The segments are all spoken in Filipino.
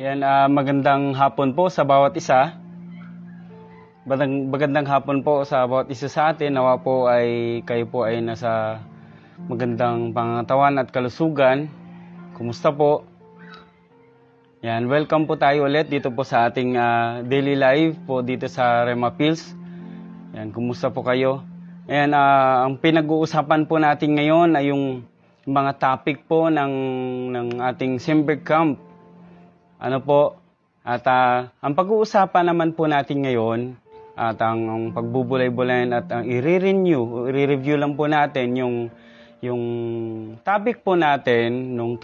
Yan, magandang hapon po sa bawat isa. Magandang hapon po sa bawat isa sa atin. Nawa po ay kayo po ay nasa magandang pangangatawan at kalusugan. Kumusta po? Yan, welcome po tayo ulit dito po sa ating daily live po dito sa Rema Pills. Yan, kumusta po kayo? Yan, ang pinag-uusapan po natin ngayon ay yung mga topic po ng ating Simber Camp. Ano po? At ang pag-uusapan naman po natin ngayon at ang pagbubulay-bulayan at ang i-review lang po natin yung topic po natin nung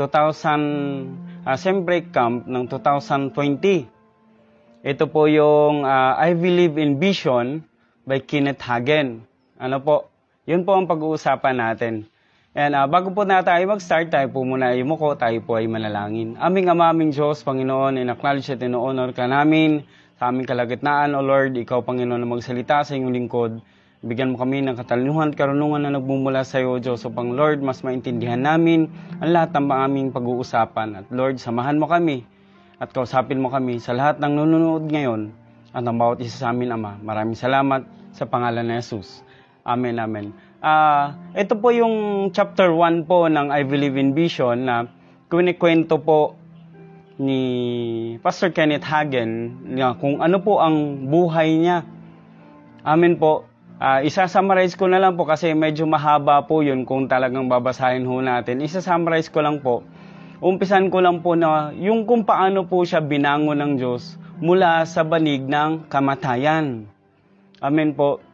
Simber Camp ng 2020. Ito po yung I Believe in Vision by Kenneth Hagin. Ano po? Yun po ang pag-uusapan natin. And bago po na tayo mag-start, tayo po muna yumuko, tayo po ay manalangin. Aming Ama, aming Diyos, Panginoon, in-acknowledge at in-honor ka namin sa aming kalagitnaan, O Lord, Ikaw, Panginoon, na magsalita sa iyong lingkod. Bigyan mo kami ng katalinuhan at karunungan na nagbumula sa iyo, Diyos, upang Lord, mas maintindihan namin ang lahat ng aming pag-uusapan. At Lord, samahan mo kami at kausapin mo kami sa lahat ng nanonood ngayon at ang bawat isa sa amin, Ama. Maraming salamat sa pangalan ni Jesus. Amen, amen. Ito po yung chapter 1 po ng I Believe in Vision na kinikwento po ni Pastor Kenneth Hagin na kung ano po ang buhay niya. Amen po. Isa-summarize ko na lang po kasi medyo mahaba po yun kung talagang babasahin ho natin. Isa-summarize ko lang po. Umpisan ko lang po na yung kung paano po siya binangon ng Diyos mula sa banig ng kamatayan. Amen po.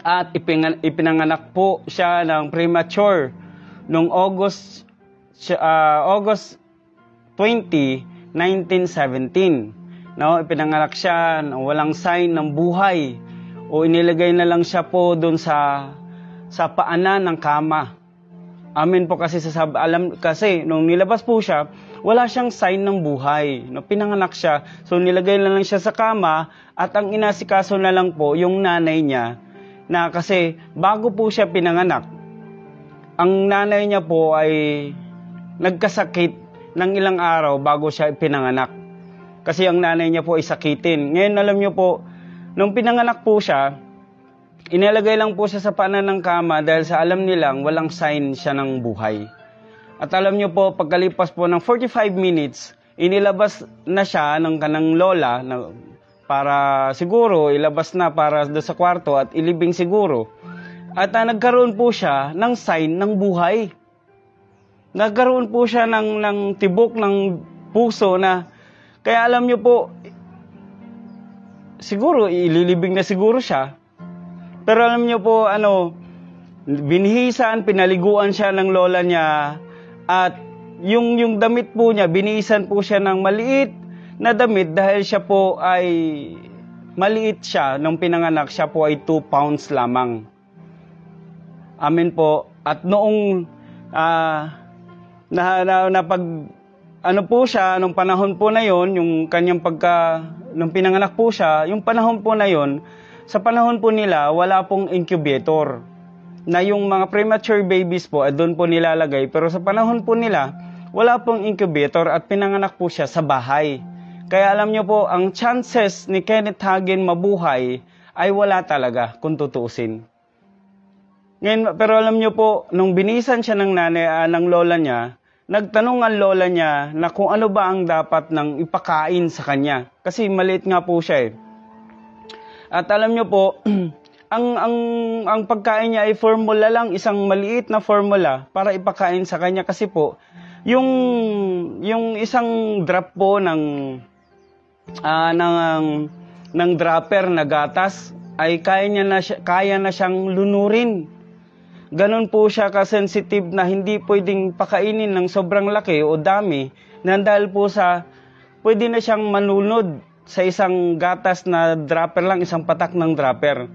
At ipinanganak po siya ng premature noong August 20, 1917. No, ipinanganak siya na walang sign ng buhay o inilagay na lang siya po doon sa paanan ng kama. Amen po kasi kasi nung nilabas po siya, wala siyang sign ng buhay. No, pinanganak siya. So nilagay na lang siya sa kama at ang inasikaso na lang po yung nanay niya. Na kasi bago po siya pinanganak, ang nanay niya po ay nagkasakit ng ilang araw bago siya pinanganak. Kasi ang nanay niya po ay sakitin. Ngayon alam niyo po, nung pinanganak po siya, inilagay lang po siya sa paanan ng kama dahil sa alam nilang walang sign siya ng buhay. At alam niyo po, pagkalipas po ng 45 minutes, inilabas na siya ng kanang lola na para siguro ilabas na para doon sa kwarto at ilibing siguro. At nagkaroon po siya ng sign ng buhay. Nagkaroon po siya ng tibok ng puso na, kaya alam niyo po, siguro ililibing na siguro siya. Pero alam niyo po, binihisan, pinaliguan siya ng lola niya at yung damit po niya, binihisan po siya ng maliit na damit dahil siya po ay maliit siya nung pinanganak, siya po ay 2 pounds lamang. Amen po. At noong po siya nung panahon po na yon, yung kanyang nung pinanganak po siya, yung panahon po na yon, sa panahon po nila wala pong incubator. Na yung mga premature babies po doon po nilalagay, pero sa panahon po nila wala pong incubator at pinanganak po siya sa bahay. Kaya alam niyo po, ang chances ni Kenneth Hagin mabuhay ay wala talaga kung tutuusin. Ngayon, pero alam niyo po, nung binisan siya ng ng lola niya, nagtanong ang lola niya na kung ano ba ang dapat nang ipakain sa kanya. Kasi maliit nga po siya eh. At alam niyo po, ang pagkain niya ay formula lang, isang maliit na formula para ipakain sa kanya. Kasi po, yung isang drop po ng dropper na gatas ay kaya na siyang lunurin. Ganon po siya ka-sensitive na hindi pwedeng pakainin ng sobrang laki o dami na dahil po pwede na siyang manunod sa isang gatas na dropper lang, isang patak ng dropper.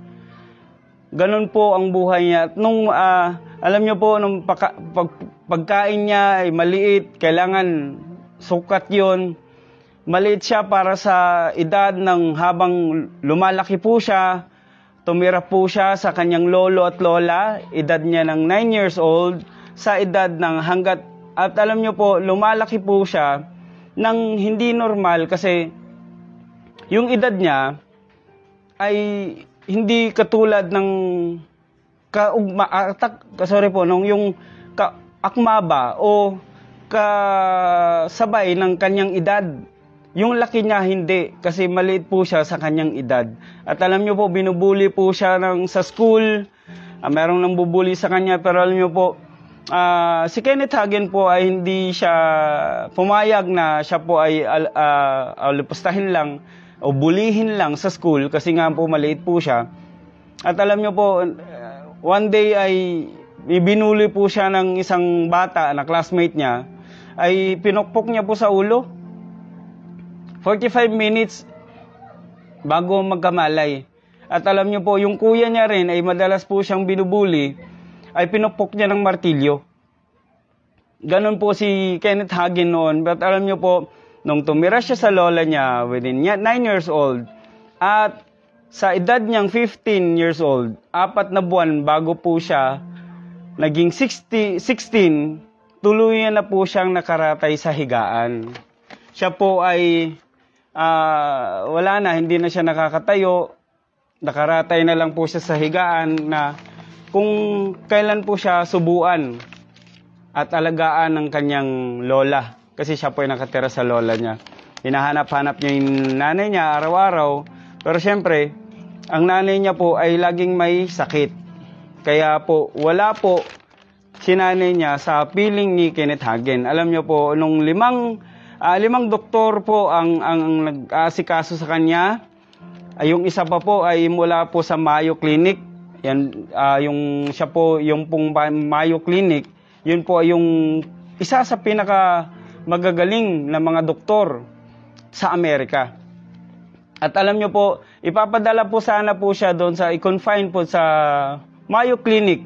Ganon po ang buhay niya. At nung alam niyo po, nung pagkain niya ay maliit, kailangan sukat yon. Maliit siya para sa edad ng habang lumalaki po siya, tumira po siya sa kanyang lolo at lola, edad niya ng 9 years old, sa edad ng hanggat, at alam niyo po, lumalaki po siya ng hindi normal kasi yung edad niya ay hindi katulad ng akma ba o kasabay ng kanyang edad. Yung laki niya hindi kasi maliit po siya sa kanyang edad. At alam niyo po, binubuli po siya sa school. Merong nang bubuli sa kanya, pero alam niyo po, si Kenneth Hagin po ay hindi siya pumayag na siya po ay lipustahin lang o bulihin lang sa school kasi nga po maliit po siya. At alam niyo po, one day ay ibinuli po siya ng isang bata na classmate niya, ay pinukpok niya po sa ulo. 45 minutes bago magkamalay. At alam niyo po, yung kuya niya rin ay madalas po siyang binubuli, ay pinukpok niya ng martilyo. Ganon po si Kenneth Hagin noon. But alam niyo po, nung tumira siya sa lola niya within 9 years old, at sa edad niyang 15 years old, 4 na buwan bago po siya naging 16, tuluyan na po siyang nakaratay sa higaan. Siya po ay wala na, hindi na siya nakakatayo, nakaratay na lang po siya sa higaan na kung kailan po siya subuan at alagaan ng kanyang lola. Kasi siya po ay nakatira sa lola niya. Hinahanap-hanap niya yung nanay niya araw-araw, pero syempre, ang nanay niya po ay laging may sakit. Kaya po, wala po si nanay niya sa piling ni Kenneth Hagin. Alam niyo po, nung limang doktor po ang nag-aasikaso sa kanya. Yung isa pa po ay mula po sa Mayo Clinic. Yan, siya po, yung pong Mayo Clinic, yun po ay yung isa sa pinaka magagaling na mga doktor sa Amerika. At alam niyo po, ipapadala po sana po siya doon sa i-confine po sa Mayo Clinic,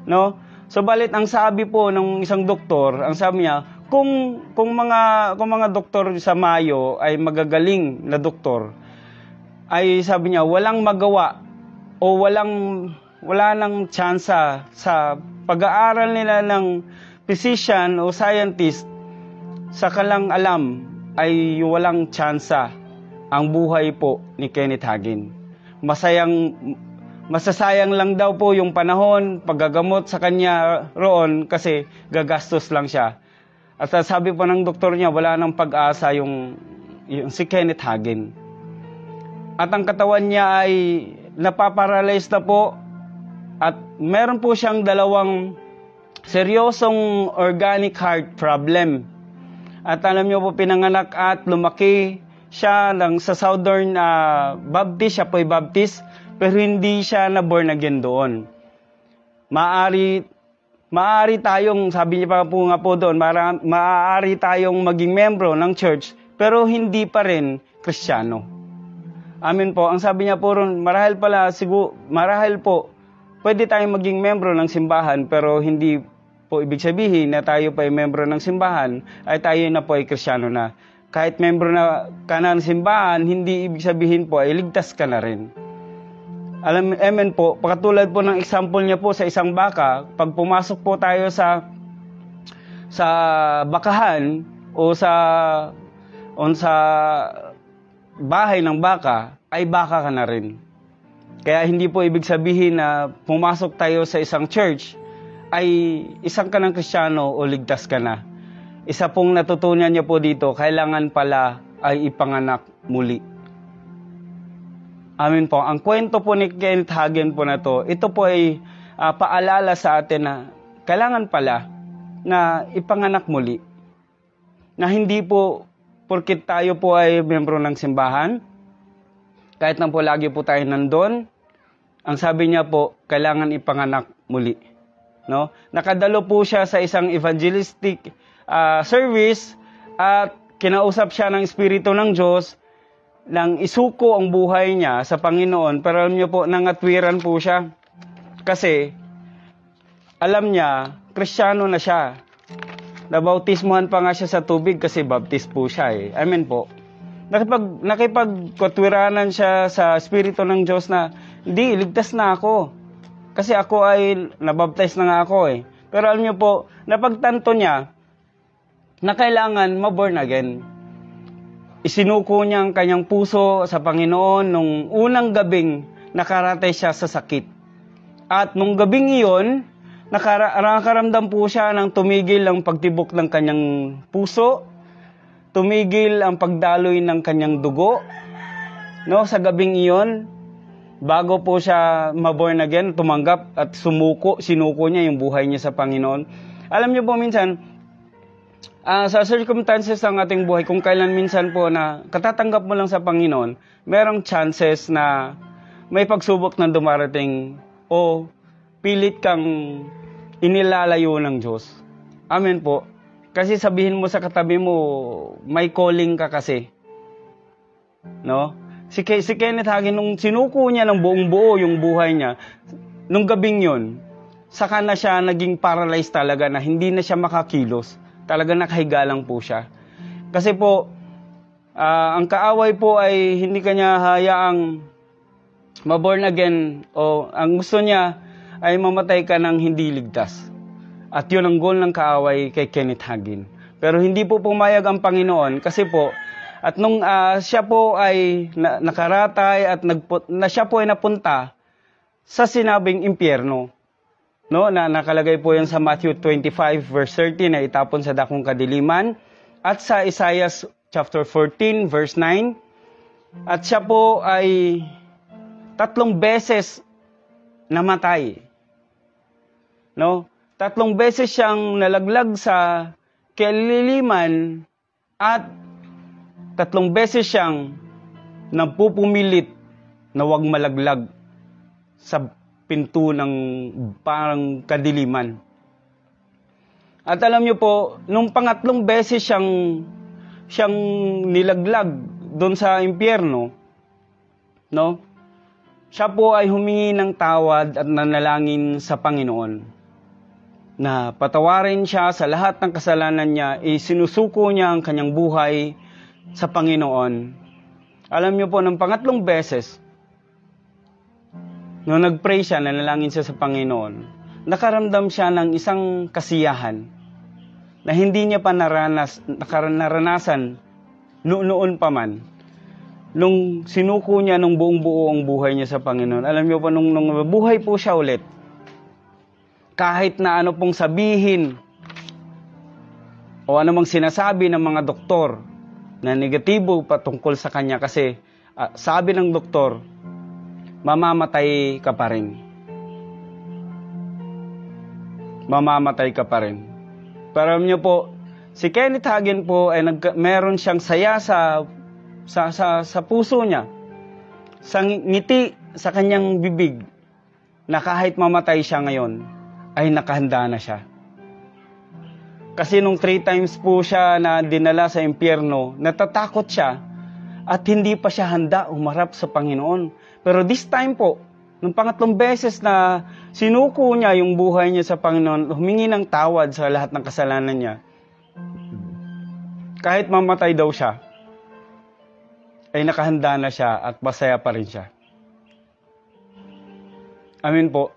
no? So balit ang sabi po ng isang doktor, ang sabi niya, kung mga doktor sa Mayo ay magagaling na doktor, ay sabi niya walang magawa o wala nang tsansa sa pag-aaral nila ng physician o scientist sa kalang alam ay walang tsansa ang buhay po ni Kenneth Hagin. Masasayang lang daw po yung panahon, paggagamot sa kanya roon kasi gagastos lang siya. At sabi po ng doktor niya, wala nang pag-asa yung si Kenneth Hagin. At ang katawan niya ay napaparalyze na po at meron po siyang 2 seryosong organic heart problem. At alam niyo po, pinanganak at lumaki siya sa Southern Baptist, siya po ay Baptist, pero hindi siya na born again doon. Maaari tayong, sabi niya pa po nga po doon, maaari tayong maging membro ng church, pero hindi pa rin Kristiyano. Amen po. Ang sabi niya po ron, marahil po, pwede tayong maging membro ng simbahan, pero hindi po ibig sabihin na tayo pa ay membro ng simbahan, ay tayo na po ay Kristiyano na. Kahit membro na ka ng simbahan, hindi ibig sabihin po ay ligtas ka na rin. Amen po, pakatulad po ng example niya po sa isang baka, pag pumasok po tayo sa bakahan o sa bahay ng baka, ay baka ka na rin. Kaya hindi po ibig sabihin na pumasok tayo sa isang church, ay isang ka ng Kristiyano o ligtas ka na. Isa pong natutunan niya po dito, kailangan pala ay ipanganak muli. Amen po. Ang kwento po ni Kenneth Hagin po na to, ito po ay paalala sa atin na kailangan pala na ipanganak muli. Na hindi po, porkit tayo po ay membro ng simbahan, kahit na po lagi po tayo nandun, ang sabi niya po, kailangan ipanganak muli. No? Nakadalo po siya sa isang evangelistic service at kinausap siya ng Espiritu ng Diyos nang isuko ang buhay niya sa Panginoon. Pero alam niyo po, nangatwiran po siya. Kasi, alam niya, Kristiyano na siya. Nabautismuhan pa nga siya sa tubig kasi baptist po siya eh. Amen po. Nakipagkatwiranan siya sa Espiritu ng Diyos na, hindi, ligtas na ako. Kasi ako ay, nabaptize na nga ako eh. Pero alam niyo po, napagtanto niya, na kailangan ma-born again. isinuko niya ang kanyang puso sa Panginoon nung unang gabing nakaratay siya sa sakit. At nung gabing iyon, nakaramdam po siya ng tumigil ang pagtibok ng kanyang puso, tumigil ang pagdaloy ng kanyang dugo. No, sa gabing iyon, bago po siya ma-born again, tumanggap at sinuko niya yung buhay niya sa Panginoon. Alam niyo po minsan, sa circumstances ng ating buhay, kung kailan minsan po na katatanggap mo lang sa Panginoon, merong chances na may pagsubok na dumarating o pilit kang inilalayo ng Diyos. Amen po. Kasi sabihin mo sa katabi mo, may calling ka kasi. No? Si Kenneth Hagin, nung sinuko niya ng buong buo yung buhay niya, nung gabing yun, saka na siya naging paralyzed talaga na hindi na siya makakilos. Talaga nakahiga lang po siya. Kasi po, ang kaaway po ay hindi kanya hayaang ma-born again o ang gusto niya ay mamatay ka ng hindi ligtas. At yun ang goal ng kaaway kay Kenneth Hagin. Pero hindi po pumayag ang Panginoon kasi po, at nung siya po ay nakaratay at siya po ay napunta sa sinabing impyerno. No, na nakalagay po yan sa Matthew 25 verse 30 na itapon sa dakong kadiliman at sa Isaiah chapter 14 verse 9. At siya po ay 3 beses namatay. No? 3 beses siyang nalaglag sa kadiliman at 3 beses siyang nagpupumilit na huwag malaglag sa pinto ng parang kadiliman. At alam niyo po, nung pangatlong beses siyang nilaglag doon sa impyerno, no? Siya po ay humingi ng tawad at nanalangin sa Panginoon na patawarin siya sa lahat ng kasalanan niya, isinusuko niya ang kanyang buhay sa Panginoon. Alam niyo po, ng pangatlong beses, nung nag-pray siya, nanalangin siya sa Panginoon, nakaramdam siya ng isang kasiyahan na hindi niya pa naranasan noon pa man. Nung sinuko niya nung buong buo ang buhay niya sa Panginoon, alam niyo po, nung buhay po siya ulit, kahit na ano pong sabihin o anumang sinasabi ng mga doktor na negatibo patungkol sa kanya kasi sabi ng doktor, mamamatay ka pa rin. Mamamatay ka pa rin. Pero alam niyo po, si Kenneth Hagin po ay meron siyang saya sa puso niya, sa ngiti sa kanyang bibig, na kahit mamatay siya ngayon, ay nakahanda na siya. Kasi nung 3 times po siya na dinala sa impyerno, natatakot siya at hindi pa siya handa umarap sa Panginoon. Pero this time po, nung pangatlong beses na sinuko niya yung buhay niya sa Panginoon, humingi ng tawad sa lahat ng kasalanan niya, kahit mamatay daw siya, ay nakahanda na siya at masaya pa rin siya. Amen po.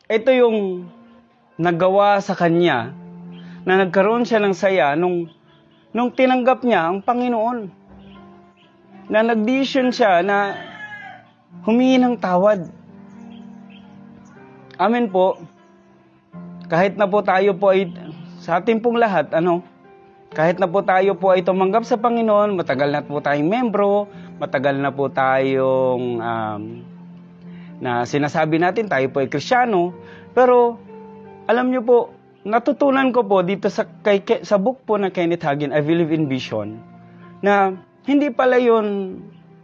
Ito yung nagawa sa kanya na nagkaroon siya ng saya nung tinanggap niya ang Panginoon. Na nag-decision siya na humingi ng tawad. Amen po. Kahit na po tayo po ay, sa ating pong lahat, kahit na po tayo po ay tumanggap sa Panginoon, matagal na po tayong membro, matagal na po tayong na sinasabi natin tayo po ay Kristiyano, pero alam niyo po, natutunan ko po dito sa book po na Kenneth Hagin, I Believe in Vision, na hindi pala yun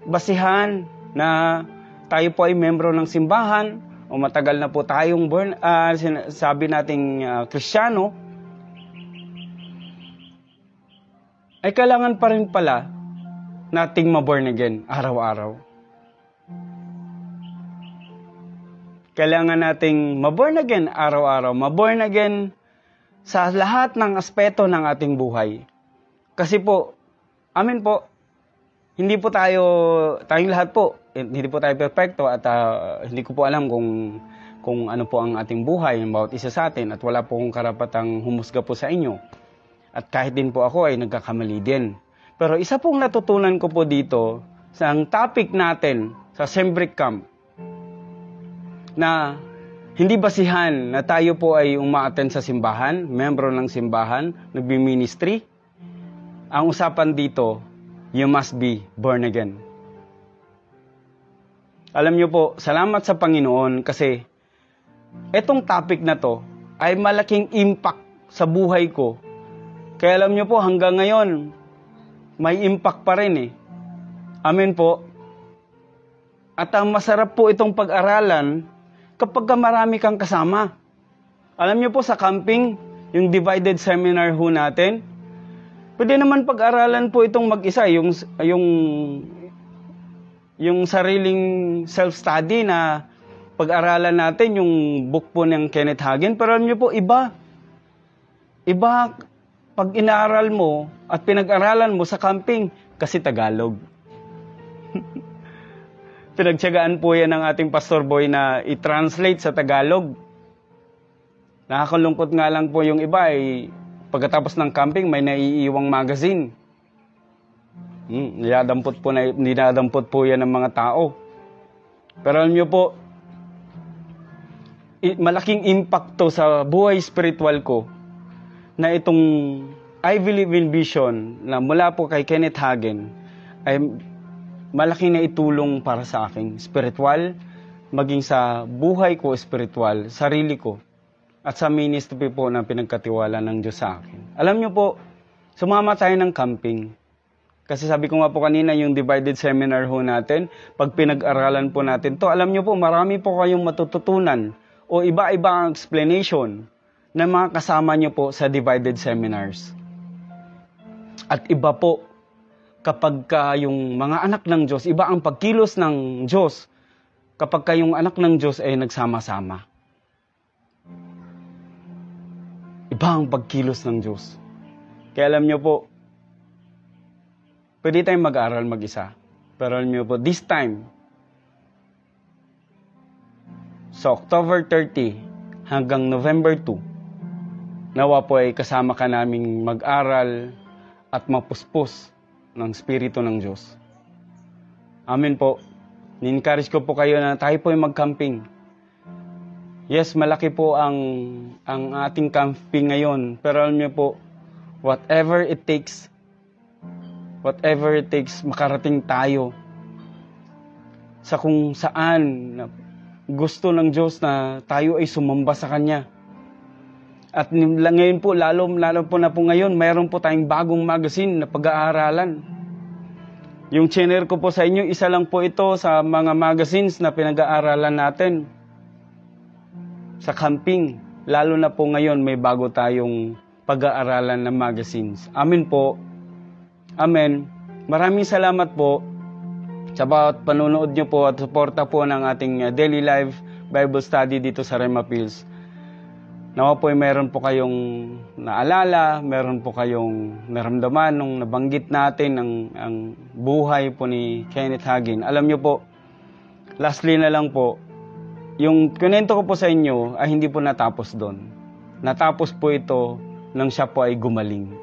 basihan na tayo po ay membro ng simbahan o matagal na po tayong sabi nating Kristiyano, ay kailangan pa rin pala nating ma-born again araw-araw. Kailangan nating ma-born again araw-araw, ma-born again sa lahat ng aspeto ng ating buhay. Kasi po, amin po, hindi po tayong lahat po, hindi po tayo perfecto at hindi ko po alam kung ano po ang ating buhay, ang bawat isa sa atin, at wala po akong karapatang humusga po sa inyo. At kahit din po ako ay nagkakamali din. Pero isa pong natutunan ko po dito sa ang topic natin sa Sembric Camp na hindi basihan na tayo po ay umaattend sa simbahan, membro ng simbahan, nagbi-ministry. Ang usapan dito, you must be born again. Alam niyo po, salamat sa Panginoon kasi etong topic na to ay malaking impact sa buhay ko. Kaya alam niyo po, hanggang ngayon, may impact pa rin eh. Amen po. At ang masarap po itong pag-aralan kapag marami kang kasama. Alam niyo po sa camping, yung divided seminar ho natin, pwede naman pag-aralan po itong mag-isa, yung sariling self-study na pag-aralan natin, yung book po ng Kenneth Hagin. Pero alam niyo po, iba pag inaral mo at pinag-aralan mo sa camping kasi Tagalog. Pinagtiyagaan po yan ng ating Pastor Boy na i-translate sa Tagalog. Nakakalungkot nga lang po yung iba ay pagkatapos ng camping may naiiwang magazine. Dinadampot po yan ng mga tao. Pero alam niyo po, malaking impact to sa buhay spiritual ko na itong I Believe in Vision na mula po kay Kenneth Hagin ay malaki na itulong para sa aking spiritual, maging sa buhay ko spiritual, sarili ko, at sa ministry po na pinagkatiwala ng Diyos sa akin. Alam niyo po, sumama tayo ng camping. Kasi sabi ko nga po kanina, yung divided seminar ho natin, pag pinag-aralan po natin to, alam niyo po, marami po kayong matututunan o iba-iba ang explanation ng mga kasama niyo po sa divided seminars. At iba po, kapag yung mga anak ng Diyos, iba ang pagkilos ng Diyos kapag kayong anak ng Diyos ay nagsama-sama. Iba ang pagkilos ng Diyos. Kaya alam niyo po, pwede tayong mag-aral mag-isa. Pero alam niyo po, this time, sa October 30 hanggang November 2, nawa po ay kasama ka naming mag-aral at mapuspos ng Espiritu ng Diyos. Amen po. Ni-encourage ko po kayo na tayo po ay mag-camping. Yes, malaki po ang ating camping ngayon. Pero alam niyo po, whatever it takes, makarating tayo sa kung saan na gusto ng Diyos na tayo ay sumamba sa Kanya. At ngayon po, lalo po na po ngayon, mayroon po tayong bagong magazine na pag-aaralan. Yung channel ko po sa inyo, isa lang po ito sa mga magazines na pinag-aaralan natin sa camping. Lalo na po ngayon, may bago tayong pag-aaralan ng magazines. Amen po. Amen. Maraming salamat po sa bawat panonood nyo po at suporta po ng ating daily live Bible study dito sa Rema Pills. Nawa po ay meron po kayong naalala, meron po kayong naramdaman nung nabanggit natin ang buhay po ni Kenneth Hagin. Alam nyo po, lastly na lang po, yung kunento ko po sa inyo ay hindi po natapos doon. Natapos po ito nang siya po ay gumaling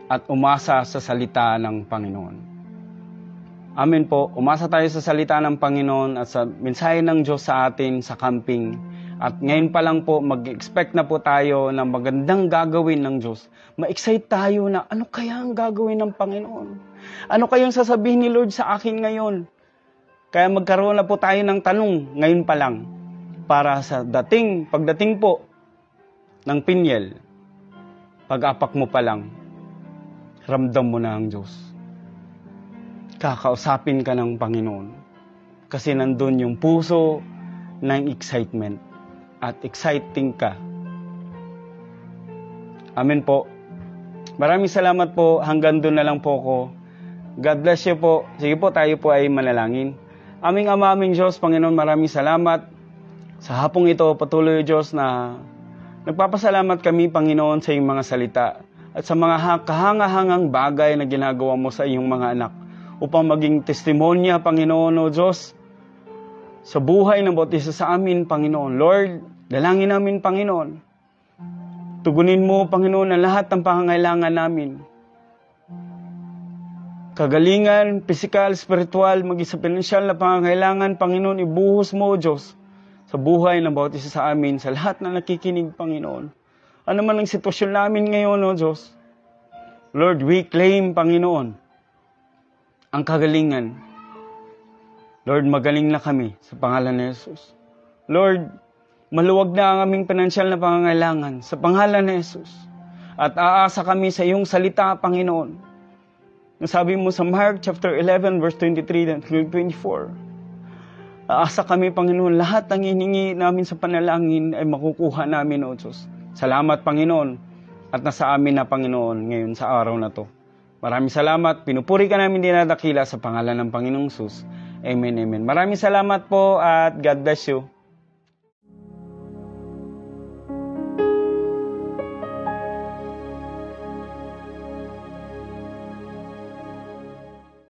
at umasa sa salita ng Panginoon. Amen po, umasa tayo sa salita ng Panginoon at sa mensahe ng Diyos sa atin sa camping. At ngayon pa lang po, mag-expect na po tayo ng magandang gagawin ng Diyos. Ma-excite tayo na ano kaya ang gagawin ng Panginoon? Ano kayang sasabihin ni Lord sa akin ngayon? Kaya magkaroon na po tayo ng tanong ngayon pa lang para sa pagdating po ng Pinyel, pag-apak mo pa lang, ramdam mo na ang Diyos. Kakausapin ka ng Panginoon kasi nandun yung puso ng excitement. At exciting ka. Amen po. Maraming salamat po. Hanggang doon na lang po ako. God bless you po. Sige po, tayo po ay manalangin. Aming Ama, aming Diyos, Panginoon, maraming salamat. Sa hapong ito, patuloy Diyos na nagpapasalamat kami, Panginoon, sa iyong mga salita. At sa mga kahangahangang bagay na ginagawa mo sa iyong mga anak. Upang maging testimonya, Panginoon, o Diyos, sa buhay ng bawat isa sa amin, Panginoon. Lord, dalangin namin, Panginoon. Tugunin mo, Panginoon, ang lahat ng pangangailangan namin. kagalingan, physical, spiritual, maging sa pinansyal na pangangailangan, Panginoon, ibuhos mo, O Diyos, sa buhay ng bawat isa sa amin, sa lahat na nakikinig, Panginoon. Ano man ang sitwasyon namin ngayon, O Diyos, Lord, we claim, Panginoon, ang kagalingan. Lord, magaling na kami sa pangalan ni Jesus. Lord, maluwag na ang aming pinansyal na pangangailangan sa pangalan ni Jesus. At aasa kami sa iyong salita, Panginoon. Nasabi mo sa Mark chapter 11 verse 23 and 24. Aasa kami, Panginoon, lahat ng hiningi namin sa panalangin ay makukuha namin, O Diyos. Salamat, Panginoon, at nasa amin na, Panginoon, ngayon sa araw na to. Maraming salamat. Pinupuri ka namin dinadakila sa pangalan ng Panginoong Jesus. Amen, amen. Maraming salamat po at God bless you.